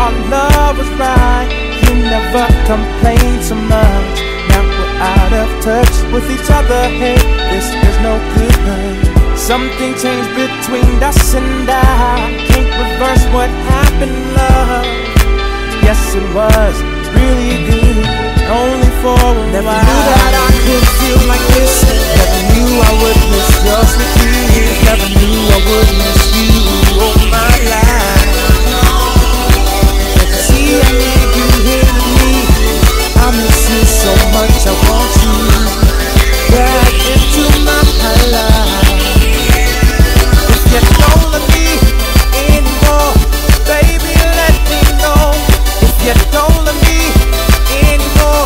our love was right. You never complained so much. Now we're out of touch with each other. Hey, this is no good. Something changed between us and I. Can't reverse what happened, love. Yes, it was really good, only for a while. Never knew that I could feel like this. Never knew I would miss your sweet kiss. Never knew I would miss you all my life. See, I need you here to me. I miss you so much, I want you back into my life. If you don't love me anymore, baby, let me know. If you don't love me anymore,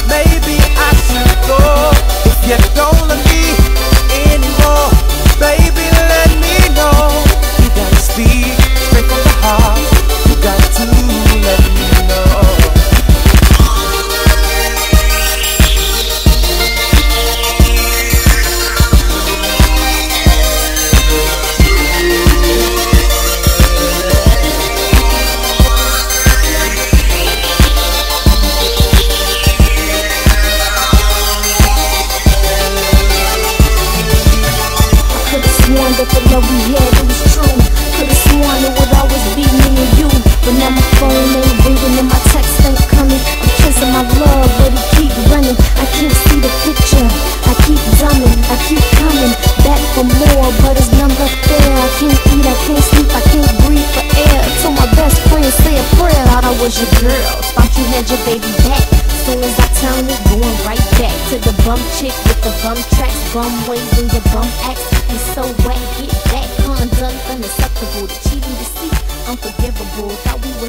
maybe I should go. If you don't love me anymore, baby, let me know. You gotta speak straight from the heart. You got to let me know. That the love we had, it was true. Could've sworn it would always be me and you. But now my phone ain't ringing and my text ain't coming. I'm chasing my love, but it keep running. I can't see the picture, I keep drumming. I keep coming back for more, but it's none but fair. I can't eat, I can't sleep, I can't breathe for air. Till my best friend say a prayer. Thought I was your girl, thought you had your baby back. Soon as I turn it, going right back to the bum chick with the bum tracks, bum ways and your bum acts. You're so wet, get back, conduct unacceptable. The cheating, deceit, unforgivable. Thought we was